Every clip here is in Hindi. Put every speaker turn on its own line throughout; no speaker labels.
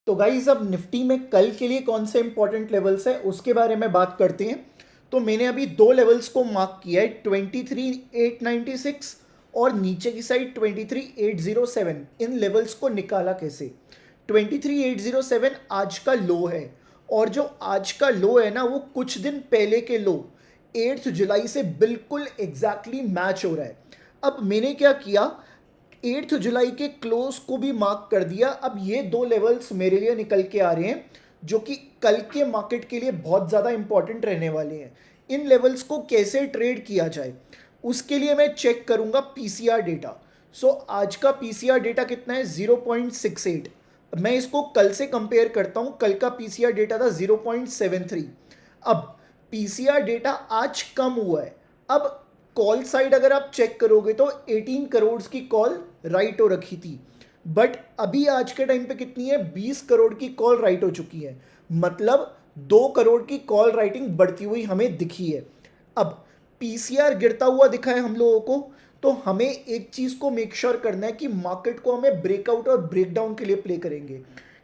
तो गाइज अब निफ्टी में कल के लिए कौन से इंपॉर्टेंट लेवल्स है उसके बारे में बात करते हैं। तो मैंने अभी दो लेवल्स को मार्क किया है, 23,896 और नीचे की साइड 23,807। इन लेवल्स को निकाला कैसे? 23,807 आज का लो है, और जो आज का लो है ना, वो कुछ दिन पहले के लो 8 जुलाई से बिल्कुल एग्जैक्टली मैच हो रहा है। अब मैंने क्या किया, 8 जुलाई के क्लोज को भी मार्क कर दिया। अब ये दो लेवल्स मेरे लिए निकल के आ रहे हैं जो कि कल के मार्केट के लिए बहुत ज़्यादा इंपॉर्टेंट रहने वाले हैं। इन लेवल्स को कैसे ट्रेड किया जाए उसके लिए मैं चेक करूंगा पीसीआर डेटा। सो आज का पीसीआर डेटा कितना है? 0.68। मैं इसको कल से कंपेयर करता हूं, कल का पीसीआर डेटा था 0.73। अब पीसीआर डेटा आज कम हुआ है। अब कॉल साइड अगर आप चेक करोगे तो 18 करोड़ की कॉल राइट हो रखी थी, बट अभी आज के टाइम पे कितनी है? 20 करोड़ की कॉल राइट हो चुकी है। मतलब 2 करोड़ की कॉल राइटिंग बढ़ती हुई हमें दिखी है। अब पीसीआर गिरता हुआ दिखा है हम लोगों को, तो हमें एक चीज को मेक श्योर करना है कि मार्केट को हमें ब्रेकआउट और ब्रेकडाउन के लिए प्ले करेंगे।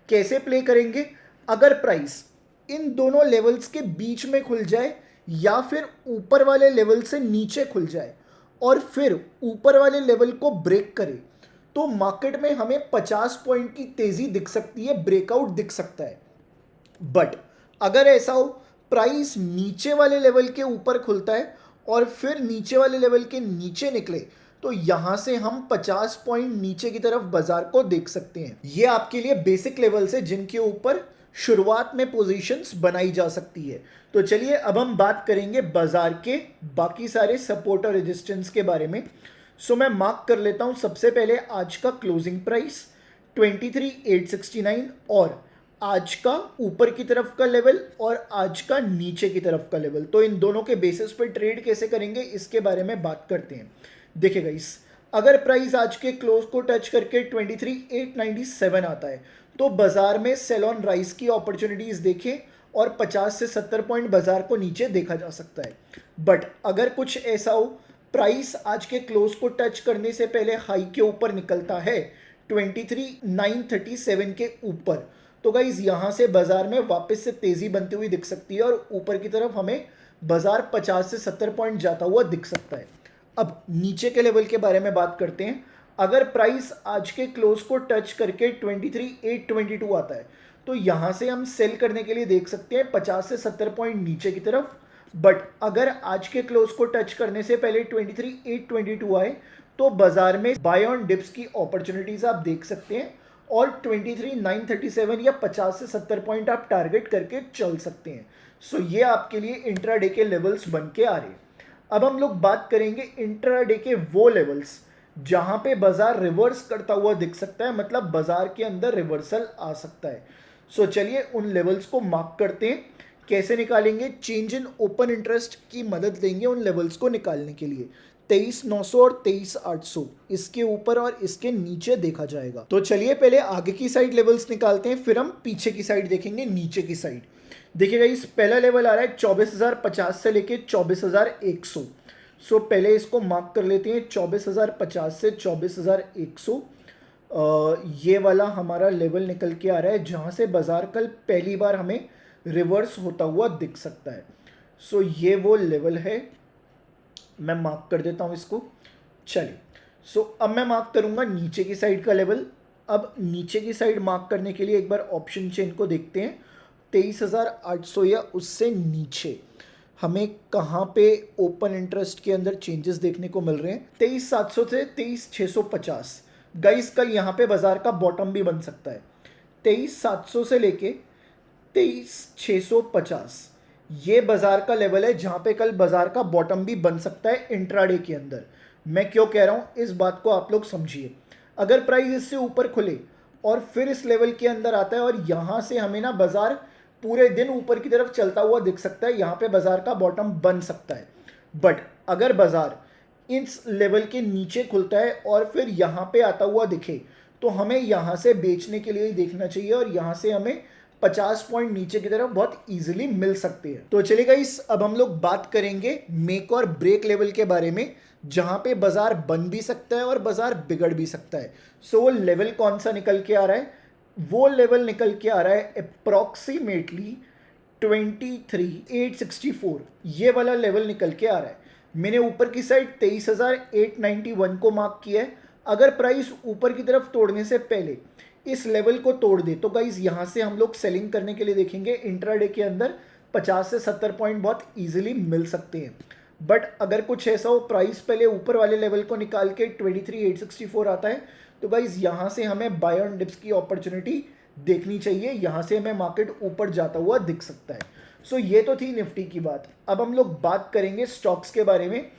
कैसे प्ले करेंगे? अगर प्राइस इन दोनों लेवल्स के बीच में खुल जाए या फिर ऊपर वाले लेवल से नीचे खुल जाए और फिर ऊपर वाले लेवल को ब्रेक करे, तो मार्केट में हमें 50 पॉइंट की तेजी दिख सकती है, ब्रेकआउट दिख सकता है। बट अगर ऐसा हो, प्राइस नीचे वाले लेवल के ऊपर खुलता है और फिर नीचे वाले लेवल के नीचे निकले, तो यहां से हम 50 पॉइंट नीचे की तरफ बाजार को देख सकते हैं। ये आपके लिए बेसिक लेवल्स है जिनके ऊपर शुरुआत में पोजीशंस बनाई जा सकती है। तो चलिए अब हम बात करेंगे बाजार के बाकी सारे सपोर्ट और रेजिस्टेंस के बारे में। सो मैं मार्क कर लेता हूं सबसे पहले आज का क्लोजिंग प्राइस 23,869 और आज का ऊपर की तरफ का लेवल और आज का नीचे की तरफ का लेवल। तो इन दोनों के बेसिस पे ट्रेड कैसे करेंगे इसके बारे में बात करते हैं। देखिए गाइस, अगर प्राइस आज के क्लोज को टच करके 23,897 आता है तो बाजार में सेल ऑन राइज की अपॉर्चुनिटीज देखें और 50 से 70 पॉइंट बाजार को नीचे देखा जा सकता है। बट अगर कुछ ऐसा हो, प्राइस आज के क्लोज को टच करने से पहले हाई के ऊपर निकलता है 23,937 के ऊपर, तो गाइज यहां से बाजार में वापस से तेजी बनती हुई दिख सकती है और ऊपर की तरफ हमें बाजार 50 से 70 पॉइंट जाता हुआ दिख सकता है। अब नीचे के लेवल के बारे में बात करते हैं। अगर प्राइस आज के क्लोज को टच करके 23,822 आता है तो यहां से हम सेल करने के लिए देख सकते हैं 50 से 70 पॉइंट नीचे की तरफ। बट अगर आज के क्लोज को टच करने से पहले 23,822 आए तो बाजार में बाय ऑन डिप्स की अपॉर्चुनिटीज आप देख सकते हैं और 23,937 या 50 से 70 पॉइंट आप टारगेट करके चल सकते हैं। सो ये आपके लिए इंट्राडे के लेवल्स बन के आ रहे हैं। अब हम लोग बात करेंगे इंट्राडे के वो लेवल्स जहां पे बाजार रिवर्स करता हुआ दिख सकता है, मतलब बाजार के अंदर रिवर्सल आ सकता है। सो चलिए उन लेवल्स को मार्क करते हैं। कैसे निकालेंगे? चेंज इन ओपन इंटरेस्ट की मदद लेंगे उन लेवल्स को निकालने के लिए। 23,900 और 23,800 इसके ऊपर और इसके नीचे देखा जाएगा। तो चलिए पहले आगे की साइड लेवल्स निकालते हैं, फिर हम पीछे की साइड देखेंगे, नीचे की साइड। देखिएगा, इस पहला लेवल आ रहा है 24,050 से लेके 24,100। सो पहले इसको मार्क कर लेते हैं, 24,050 से 24,100। ये वाला हमारा लेवल निकल के आ रहा है जहां से बाजार कल पहली बार हमें रिवर्स होता हुआ दिख सकता है। सो ये वो लेवल है, मैं मार्क कर देता हूं इसको। चलिए, सो अब मैं मार्क करूंगा नीचे की साइड का लेवल। अब नीचे की साइड मार्क करने के लिए एक बार ऑप्शन चेन को देखते हैं। 23,800 या उससे नीचे हमें कहाँ पे ओपन इंटरेस्ट के अंदर चेंजेस देखने को मिल रहे हैं? 23,700 से 23,650। गाइस कल यहाँ पे बाजार का बॉटम भी बन सकता है। 23,700 से लेके 23,650 ये बाजार का लेवल है जहां पे कल बाजार का बॉटम भी बन सकता है इंट्राडे के अंदर। मैं क्यों कह रहा हूं इस बात को आप लोग समझिए। अगर प्राइस इससे ऊपर खुले और फिर इस लेवल के अंदर आता है और यहां से हमें ना बाजार पूरे दिन ऊपर की तरफ चलता हुआ दिख सकता है, यहां पे बाजार का बॉटम बन सकता है। बट अगर बाजार इस लेवल के नीचे खुलता है और फिर यहां पे आता हुआ दिखे तो हमें यहां से बेचने के लिए ही देखना चाहिए और यहां से हमें 50 पॉइंट नीचे की तरफ बहुत इजीली मिल सकते हैं। तो चलिए गाइस, अब हम लोग बात करेंगे मेक और ब्रेक लेवल के बारे में जहां पे बाजार बन भी सकता है और बाजार बिगड़ भी सकता है। सो वो लेवल कौन सा निकल के आ रहा है? वो लेवल निकल के आ रहा है अप्रॉक्सीमेटली 23,864, ये वाला लेवल निकल के आ रहा है। मैंने ऊपर की साइड 23,891 को मार्क किया है। अगर प्राइस ऊपर की तरफ तोड़ने से पहले इस लेवल को तोड़ दे तो गाइज यहाँ से हम लोग सेलिंग करने के लिए देखेंगे। इंट्राडे के अंदर 50 से 70 पॉइंट बहुत ईजिली मिल सकते हैं। बट अगर कुछ ऐसा हो, प्राइस पहले ऊपर वाले लेवल को निकाल के 23,864 आता है, तो गाइज यहाँ से हमें बाय ऑन डिप्स की अपॉर्चुनिटी देखनी चाहिए। यहाँ से हमें मार्केट ऊपर जाता हुआ दिख सकता है। सो ये तो थी निफ्टी की बात। अब हम लोग बात करेंगे स्टॉक्स के बारे में।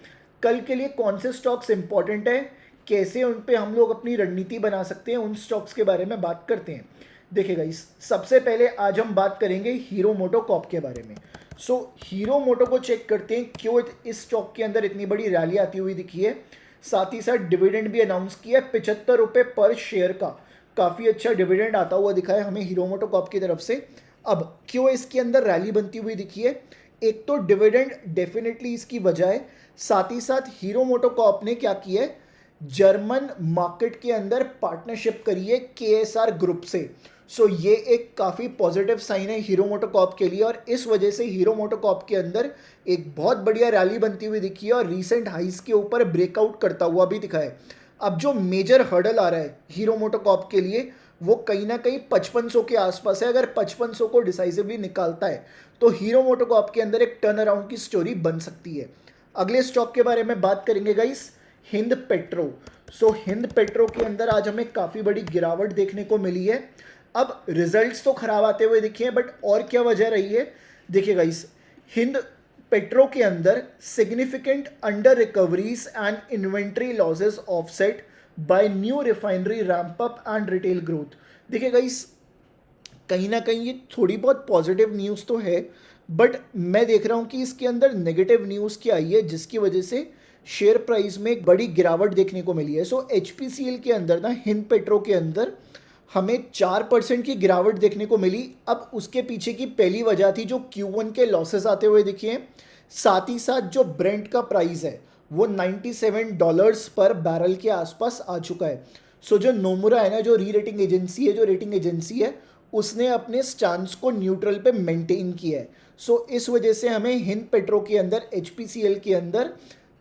कल के लिए कौन से स्टॉक्स इंपॉर्टेंट है, कैसे उन पे हम लोग अपनी रणनीति बना सकते हैं, उन स्टॉक्स के बारे में बात करते हैं। देखिए गाइस, सबसे पहले आज हम बात करेंगे हीरो मोटोकॉर्प के बारे में। सो हीरो मोटो को चेक करते हैं, क्यों इस स्टॉक के अंदर इतनी बड़ी रैली आती हुई दिखी है। साथ ही साथ डिविडेंड भी अनाउंस किया है 75 रुपये पर शेयर का, काफ़ी अच्छा डिविडेंड आता हुआ दिखा है हमें हीरो मोटोकॉर्प की तरफ से। अब क्यों इसके अंदर रैली बनती हुई दिखी है, एक तो डिविडेंड डेफिनेटली इसकी वजह है। साथ ही साथ हीरो मोटोकॉर्प ने क्या किया है, जर्मन मार्केट के अंदर पार्टनरशिप करी है KSR ग्रुप से। सो ये एक काफ़ी पॉजिटिव साइन है हीरो मोटोकॉर्प के लिए, और इस वजह से हीरो मोटोकॉर्प के अंदर एक बहुत बढ़िया रैली बनती हुई दिखी है और रीसेंट हाइस के ऊपर ब्रेकआउट करता हुआ भी दिखा है। अब जो मेजर हर्डल आ रहा है हीरो मोटोकॉर्प के लिए, वो कहीं ना कहीं 5500 के आसपास है। अगर 5500 को डिसाइसिवली निकालता है तो हीरो मोटोकॉर्प के अंदर एक टर्न अराउंड की स्टोरी बन सकती है। अगले स्टॉक के बारे में बात करेंगे गाइस, हिंद पेट्रो। सो हिंद पेट्रो के अंदर आज हमें काफ़ी बड़ी गिरावट देखने को मिली है। अब रिजल्ट्स तो खराब आते हुए दिखे हैं, बट और क्या वजह रही है, देखिए गाइस, हिंद पेट्रो के अंदर significant under recoveries and inventory losses offset by new refinery ramp up and retail growth. देखिए गाइस, कहीं ना कहीं ये थोड़ी बहुत पॉजिटिव न्यूज़ तो है, बट मैं देख रहा हूँ कि इसके अंदर नेगेटिव न्यूज़ क्या आई है, जिसकी वजह से शेयर प्राइस में एक बड़ी गिरावट देखने को मिली है। सो HPCL के अंदर ना, हिंद पेट्रो के अंदर हमें 4% की गिरावट देखने को मिली। अब उसके पीछे की पहली वजह थी जो Q1 के लॉसेस आते हुए दिखे हैं। साथ ही साथ जो ब्रेंट का प्राइस है वो $97 पर बैरल के आसपास आ चुका है। सो जो नोमुरा है ना, जो री रेटिंग एजेंसी है, जो रेटिंग एजेंसी है, उसने अपने स्टांस को न्यूट्रल पे मेंटेन किया है। सो इस वजह से हमें हिंद पेट्रो के अंदर, HPCL के अंदर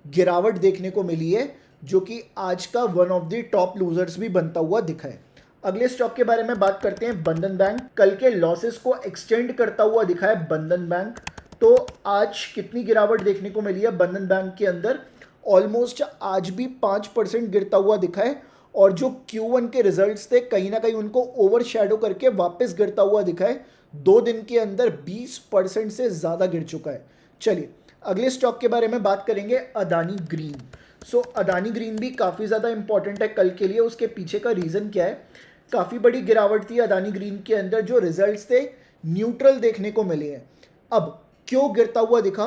गिरावट देखने को मिली है, जो कि आज का one of the top losers भी बनता हुआ दिखा है। अगले स्टॉक के बारे में बात करते हैं, बंधन बैंक। कल के लॉसेस को एक्सटेंड करता हुआ दिखा है बंधन बैंक। तो आज कितनी गिरावट देखने को मिली है बंधन बैंक के अंदर, ऑलमोस्ट आज भी 5% गिरता हुआ दिखा है। और जो Q1 के रिजल्ट्स थे, कहीं ना कहीं उनको ओवर शैडो करके वापस गिरता हुआ दिखा है। 2 दिन के अंदर 20% से ज़्यादा गिर चुका है। चलिए अगले स्टॉक के बारे में बात करेंगे, अदानी ग्रीन। सो अदानी ग्रीन भी काफ़ी ज़्यादा इंपॉर्टेंट है कल के लिए। उसके पीछे का रीज़न क्या है, काफ़ी बड़ी गिरावट थी अदानी ग्रीन के अंदर, जो रिजल्ट्स थे न्यूट्रल देखने को मिले हैं। अब क्यों गिरता हुआ दिखा,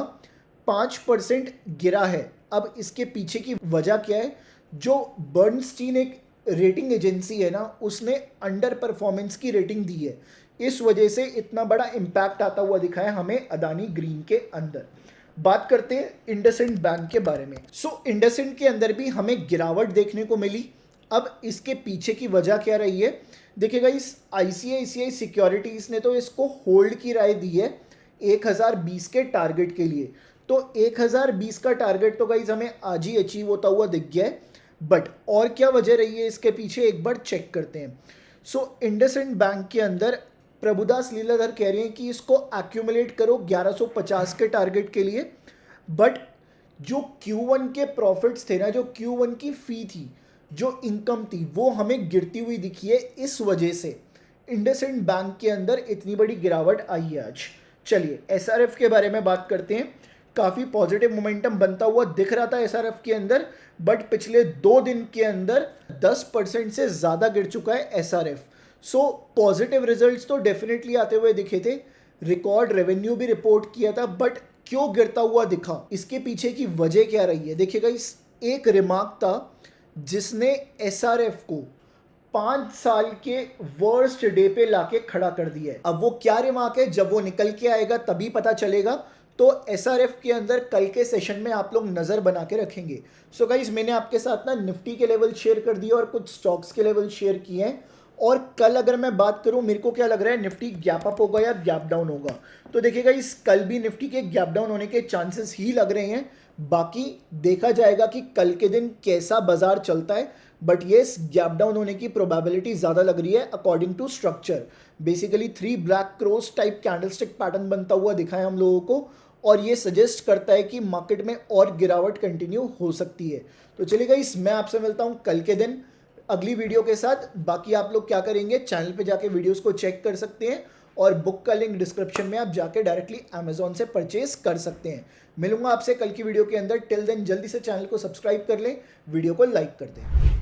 5% गिरा है। अब इसके पीछे की वजह क्या है, जो बर्नस्टीन एक रेटिंग एजेंसी है ना, उसने अंडर परफॉर्मेंस की रेटिंग दी है। इस वजह से इतना बड़ा इम्पैक्ट आता हुआ दिखा है हमें अदानी ग्रीन के अंदर। बात करते हैं इंडसइंड बैंक के बारे में। सो इंडसइंड के अंदर भी हमें गिरावट देखने को मिली। अब इसके पीछे की वजह क्या रही है, देखिएगा, इस ICICI सिक्योरिटीज़ ने तो इसको होल्ड की राय दी है 1020 के टारगेट के लिए। तो 1020 का टारगेट तो गाइज हमें आज ही अचीव होता हुआ दिख गया है। बट और क्या वजह रही है इसके पीछे, एक बार चेक करते हैं। सो इंडसइंड बैंक के अंदर प्रभुदास लीलाधर कह रहे हैं कि इसको एक्यूमुलेट करो 1150 के टारगेट के लिए। बट जो Q1 के प्रॉफिट्स थे ना, जो Q1 की फ़ी थी, जो इनकम थी, वो हमें गिरती हुई दिखी है। इस वजह से इंडसइंड बैंक के अंदर इतनी बड़ी गिरावट आई है आज। चलिए SRF के बारे में बात करते हैं। काफ़ी पॉजिटिव मोमेंटम बनता हुआ दिख रहा था SRF के अंदर, बट पिछले 2 दिन के अंदर 10% से ज़्यादा गिर चुका है SRF। सो पॉजिटिव रिजल्ट्स तो डेफिनेटली आते हुए दिखे थे, रिकॉर्ड रेवेन्यू भी रिपोर्ट किया था, बट क्यों गिरता हुआ दिखा, इसके पीछे की वजह क्या रही है। देखिएगा, इस एक रिमार्क था जिसने SRF को 5 साल के वर्स्ट डे पे लाके खड़ा कर दिया है। अब वो क्या रिमार्क है, जब वो निकल के आएगा तभी पता चलेगा। तो SRF के अंदर कल के सेशन में आप लोग नज़र बना के रखेंगे। सो गाइज, मैंने आपके साथ ना निफ्टी के लेवल शेयर कर दिए और कुछ स्टॉक्स के लेवल शेयर किए हैं। और कल अगर मैं बात करूं, मेरे को क्या लग रहा है, निफ्टी गैप अप होगा या गैप डाउन होगा। तो देखिएगा इस कल भी निफ्टी के गैप डाउन होने के चांसेस ही लग रहे हैं। बाकी देखा जाएगा कि कल के दिन कैसा बाजार चलता है, बट येस गैप डाउन होने की प्रोबेबिलिटी ज़्यादा लग रही है according to structure. Basically 3 black crows type candlestick pattern बनता हुआ दिखा है हम लोगों को, और ये सजेस्ट करता है कि मार्केट में और गिरावट कंटिन्यू हो सकती है। तो चलिए गाइस, मैं आपसे मिलता हूँ कल के दिन अगली वीडियो के साथ। बाकी आप लोग क्या करेंगे, चैनल पे जाके वीडियोस को चेक कर सकते हैं, और बुक का लिंक डिस्क्रिप्शन में आप जाके डायरेक्टली अमेजोन से परचेज कर सकते हैं। मिलूंगा आपसे कल की वीडियो के अंदर। टिल देन जल्दी से चैनल को सब्सक्राइब कर लें, वीडियो को लाइक कर दें।